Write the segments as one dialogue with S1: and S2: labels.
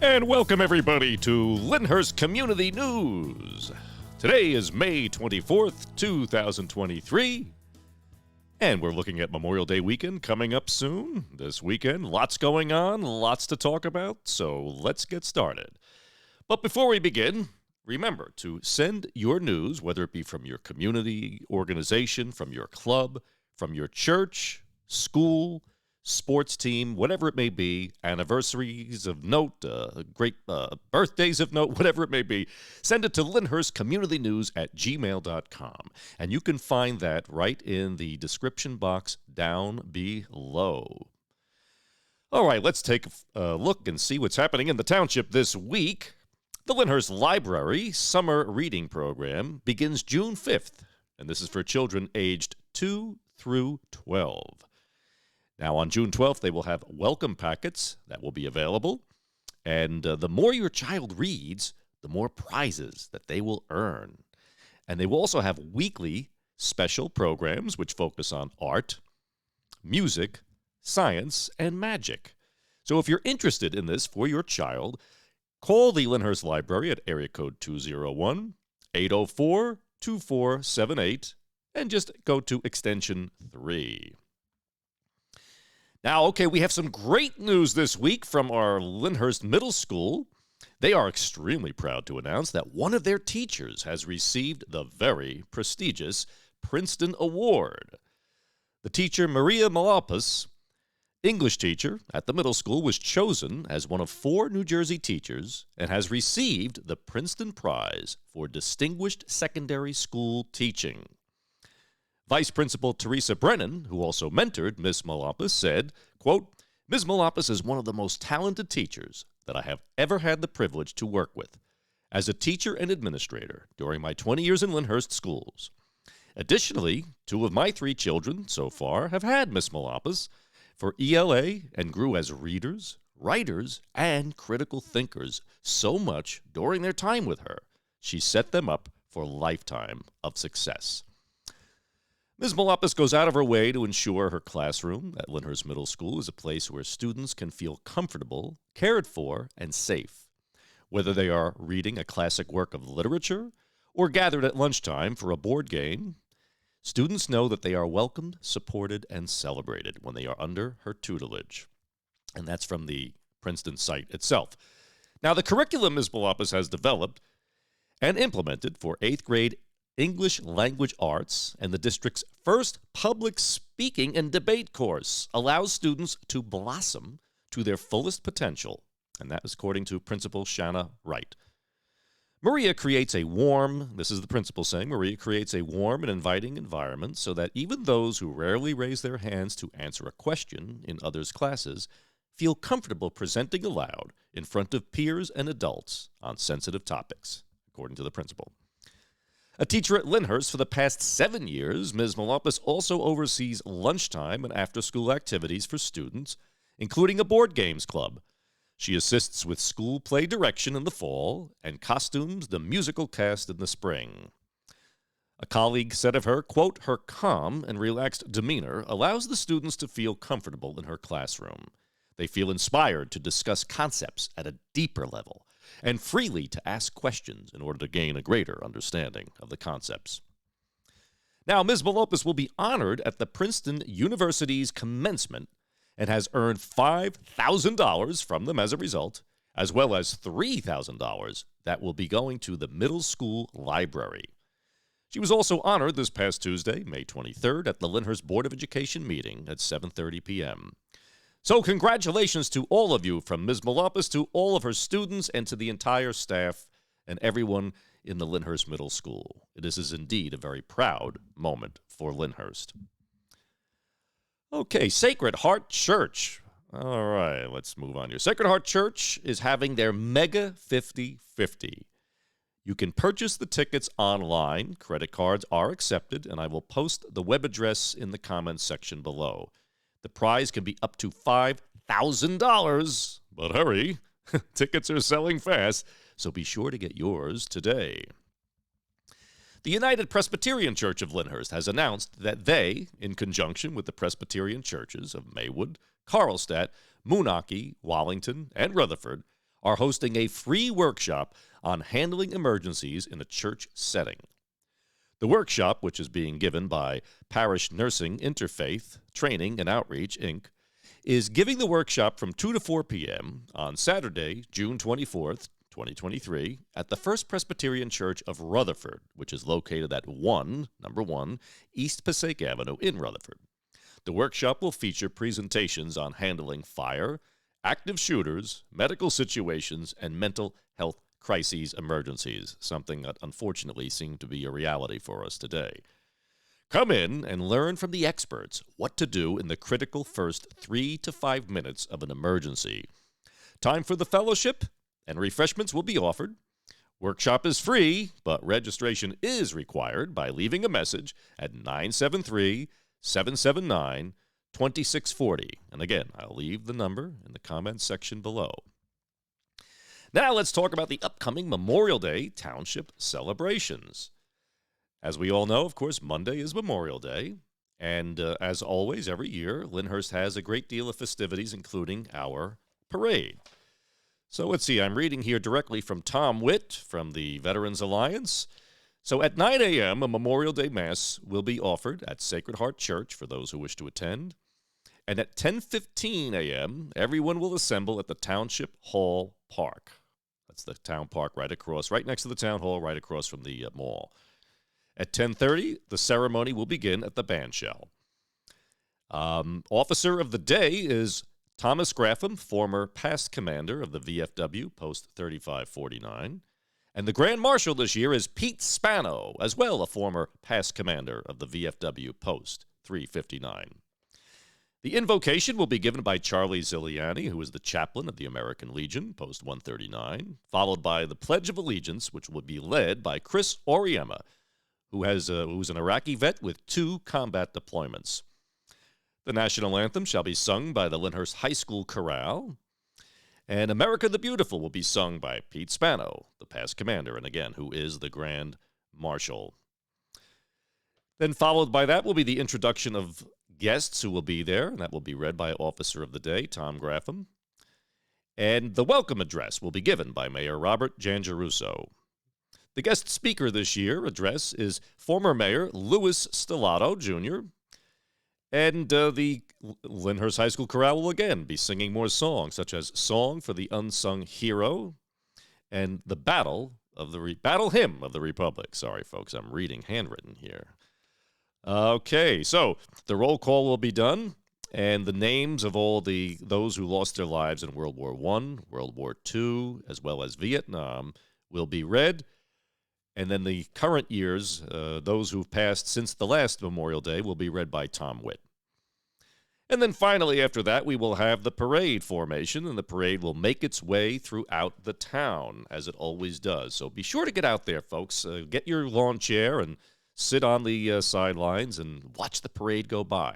S1: And welcome everybody to Lyndhurst Community News. Today is May 24th, 2023. And we're looking at Memorial Day weekend coming up soon. This weekend, lots going on, lots to talk about, so let's get started. But before we begin, remember to send your news, whether it be from your community organization, from your club, from your church, school, sports team, whatever it may be, anniversaries of note, great birthdays of note, whatever it may be, send it to LyndhurstCommunityNews@gmail.com. And you can find that right in the description box down below. All right, let's take a look and see what's happening in the township this week. The Lyndhurst Library Summer Reading Program begins June 5th, and this is for children aged 2 through 12. Now, on June 12th, they will have welcome packets that will be available. And the more your child reads, the more prizes that they will earn. And they will also have weekly special programs which focus on art, music, science, and magic. So if you're interested in this for your child, call the Lyndhurst Library at area code 201-804-2478 and just go to extension 3. Now, okay, we have some great news this week from our Lyndhurst Middle School. They are extremely proud to announce that one of their teachers has received the very prestigious Princeton Award. The teacher, Maria Malapis, English teacher at the middle school, was chosen as one of 4 New Jersey teachers and has received the Princeton Prize for Distinguished Secondary School Teaching. Vice Principal Teresa Brennan, who also mentored Miss Malapis, said, quote, "Ms. Malapis is one of the most talented teachers that I have ever had the privilege to work with as a teacher and administrator during my 20 years in Lyndhurst schools. Additionally, 2 of my 3 children so far have had Miss Malapis for ELA and grew as readers, writers, and critical thinkers so much during their time with her. She set them up for a lifetime of success." Ms. Malapis goes out of her way to ensure her classroom at Lyndhurst Middle School is a place where students can feel comfortable, cared for, and safe. Whether they are reading a classic work of literature or gathered at lunchtime for a board game, students know that they are welcomed, supported, and celebrated when they are under her tutelage. And that's from the Princeton site itself. Now, the curriculum Ms. Malapis has developed and implemented for 8th grade English Language Arts and the district's first public speaking and debate course allows students to blossom to their fullest potential, and that is according to Principal Shanna Wright. Maria creates a warm, this is the principal saying, Maria creates a warm and inviting environment so that even those who rarely raise their hands to answer a question in others' classes feel comfortable presenting aloud in front of peers and adults on sensitive topics, according to the principal. A teacher at Lyndhurst for the past 7 years, Ms. Malapis also oversees lunchtime and after-school activities for students, including a board games club. She assists with school play direction in the fall and costumes the musical cast in the spring. A colleague said of her, quote, "Her calm and relaxed demeanor allows the students to feel comfortable in her classroom. They feel inspired to discuss concepts at a deeper level and freely to ask questions in order to gain a greater understanding of the concepts." Now, Ms. Malapis will be honored at the Princeton University's commencement and has earned $5,000 from them as a result, as well as $3,000 that will be going to the middle school library. She was also honored this past Tuesday, May 23rd, at the Lyndhurst Board of Education meeting at 7:30 p.m. So congratulations to all of you, from Ms. Malapis to all of her students and to the entire staff and everyone in the Lyndhurst Middle School. This is indeed a very proud moment for Lyndhurst. Okay, Sacred Heart Church. All right, let's move on here. Sacred Heart Church is having their Mega 50/50. You can purchase the tickets online. Credit cards are accepted, and I will post the web address in the comments section below. The prize can be up to $5,000, but hurry, tickets are selling fast, so be sure to get yours today. The United Presbyterian Church of Lyndhurst has announced that they, in conjunction with the Presbyterian churches of Maywood, Carlstadt, Moonachie, Wallington, and Rutherford, are hosting a free workshop on handling emergencies in a church setting. The workshop, which is being given by Parish Nursing Interfaith Training and Outreach, Inc., is giving the workshop from 2 to 4 p.m. on Saturday, June 24th, 2023, at the First Presbyterian Church of Rutherford, which is located at number 1, East Passaic Avenue in Rutherford. The workshop will feature presentations on handling fire, active shooters, medical situations, and mental health crises emergencies, something that unfortunately seemed to be a reality for us today. Come in and learn from the experts what to do in the critical first 3 to 5 minutes of an emergency. Time for the fellowship, and refreshments will be offered. Workshop is free, but registration is required by leaving a message at 973-779-2640. And again, I'll leave the number in the comments section below. Now let's talk about the upcoming Memorial Day Township celebrations. As we all know, of course, Monday is Memorial Day, and as always, every year, Lyndhurst has a great deal of festivities, including our parade. So let's see, I'm reading here directly from Tom Witt from the Veterans Alliance. So at 9 a.m., a Memorial Day Mass will be offered at Sacred Heart Church for those who wish to attend. And at 10:15 a.m., everyone will assemble at the Township Hall Park. That's the town park right next to the town hall, right across from the mall. At 10:30, the ceremony will begin at the bandshell. Officer of the day is Thomas Graffam, former past commander of the VFW, Post 3549. And the Grand Marshal this year is Pete Spano, as well a former past commander of the VFW, Post 359. The invocation will be given by Charlie Ziliani, who is the chaplain of the American Legion, Post 139, followed by the Pledge of Allegiance, which will be led by Chris Oriema, who's an Iraqi vet with 2 combat deployments. The national anthem shall be sung by the Lyndhurst High School Chorale, and America the Beautiful will be sung by Pete Spano, the past commander, and again, who is the Grand Marshal. Then followed by that will be the introduction of guests who will be there, and that will be read by Officer of the Day, Tom Graffam. And the welcome address will be given by Mayor Robert Jangeruso. The guest speaker this year address is former Mayor Louis Stellato, Jr., and the Lyndhurst High School Chorale will again be singing more songs, such as Song for the Unsung Hero and the Battle Hymn of the Republic. Sorry, folks, I'm reading handwritten here. Okay, so the roll call will be done, and the names of all those who lost their lives in World War I, World War II, as well as Vietnam, will be read. And then the current years, those who've passed since the last Memorial Day, will be read by Tom Witt. And then finally, after that, we will have the parade formation, and the parade will make its way throughout the town, as it always does. So be sure to get out there, folks. Get your lawn chair and sit on the sidelines and watch the parade go by.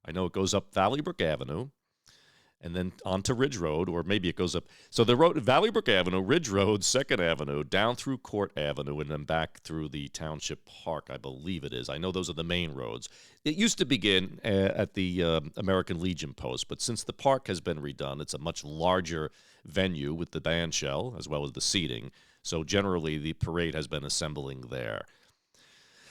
S1: I know it goes up Valley Brook Avenue and then onto Ridge Road, or maybe it goes up. So the road, Valley Brook Avenue, Ridge Road, 2nd Avenue, down through Court Avenue, and then back through the Township Park, I believe it is. I know those are the main roads. It used to begin at the American Legion Post, but since the park has been redone, it's a much larger venue with the bandshell as well as the seating. So generally, the parade has been assembling there.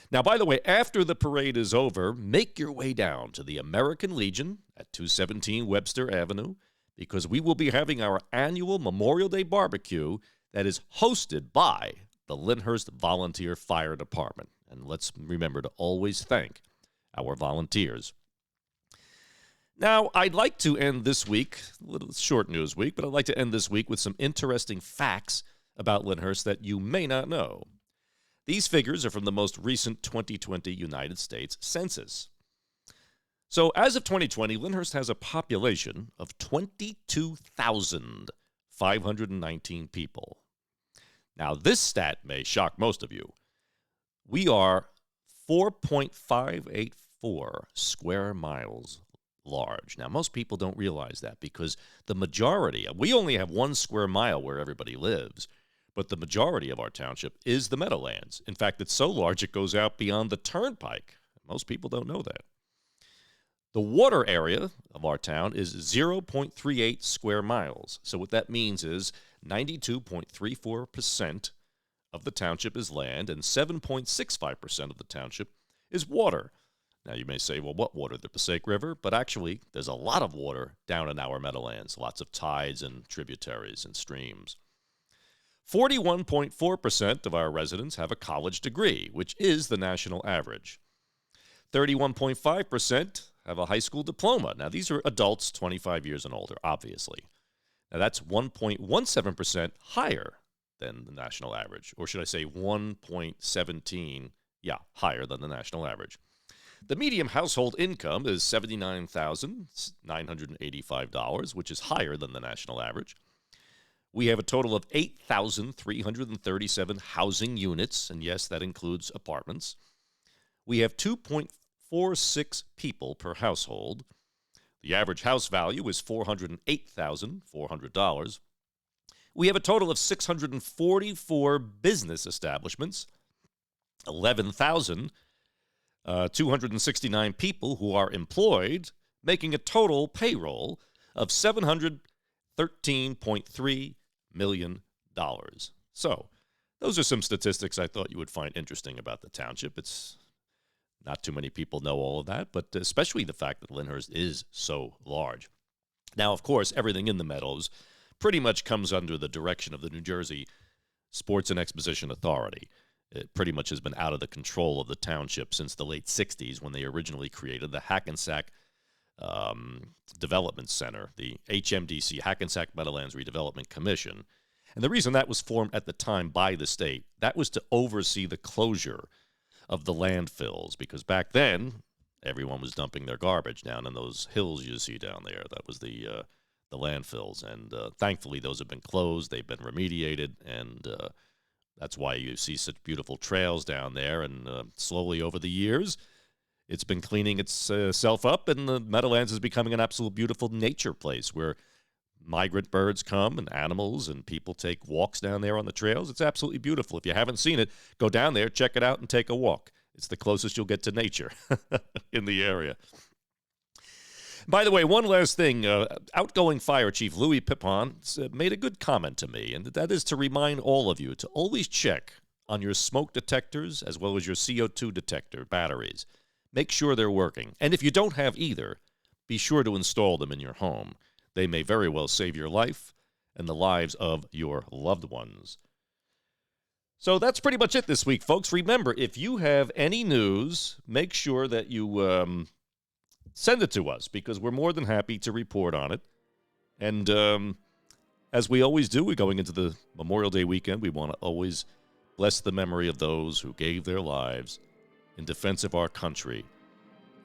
S1: Now, by the way, after the parade is over, make your way down to the American Legion at 217 Webster Avenue, because we will be having our annual Memorial Day barbecue that is hosted by the Lyndhurst Volunteer Fire Department. And let's remember to always thank our volunteers. Now, I'd like to end this week, a little short news week, but I'd like to end this week with some interesting facts about Lyndhurst that you may not know. These figures are from the most recent 2020 United States Census. So as of 2020, Lyndhurst has a population of 22,519 people. Now, this stat may shock most of you. We are 4.584 square miles large. Now, most people don't realize that because the majority, we only have 1 square mile where everybody lives. But the majority of our township is the Meadowlands. In fact, it's so large it goes out beyond the turnpike. Most people don't know that. The water area of our town is 0.38 square miles. So what that means is 92.34% of the township is land and 7.65% of the township is water. Now you may say, well, what water? The Passaic River? But actually, there's a lot of water down in our meadowlands, lots of tides and tributaries and streams. 41.4% of our residents have a college degree, which is the national average. 31.5% have a high school diploma. Now, these are adults 25 years and older, obviously. Now, that's 1.17% higher than the national average, or should I say 1.17, higher than the national average. The median household income is $79,985, which is higher than the national average. We have a total of 8,337 housing units, and yes, that includes apartments. We have 2.46 people per household. The average house value is $408,400. We have a total of 644 business establishments, 11,269 people who are employed, making a total payroll of $713.3 million. So, those are some statistics I thought you would find interesting about the township. It's not too many people know all of that, but especially the fact that Lyndhurst is so large. Now, of course, everything in the Meadows pretty much comes under the direction of the New Jersey Sports and Exposition Authority. It pretty much has been out of the control of the township since the late 60s when they originally created the Hackensack Development Center, the HMDC, Hackensack Meadowlands Redevelopment Commission. And the reason that was formed at the time by the state, that was to oversee the closure of the landfills, because back then, everyone was dumping their garbage down in those hills you see down there. That was the landfills, and thankfully those have been closed, they've been remediated, and that's why you see such beautiful trails down there, and slowly over the years, it's been cleaning itself up, and the Meadowlands is becoming an absolute beautiful nature place where migrant birds come and animals and people take walks down there on the trails. It's absolutely beautiful. If you haven't seen it, go down there, check it out, and take a walk. It's the closest you'll get to nature in the area. By the way, one last thing. Outgoing Fire Chief Louis Pippon made a good comment to me, and that is to remind all of you to always check on your smoke detectors as well as your CO2 detector batteries. Make sure they're working. And if you don't have either, be sure to install them in your home. They may very well save your life and the lives of your loved ones. So that's pretty much it this week, folks. Remember, if you have any news, make sure that you send it to us, because we're more than happy to report on it. And as we always do, we're going into the Memorial Day weekend. We want to always bless the memory of those who gave their lives in defense of our country.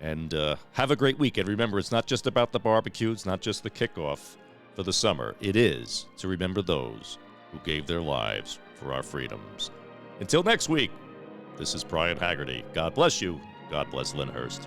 S1: And have a great weekend. Remember, it's not just about the barbecue. It's not just the kickoff for the summer. It is to remember those who gave their lives for our freedoms. Until next week, this is Brian Haggerty. God bless you. God bless Lyndhurst.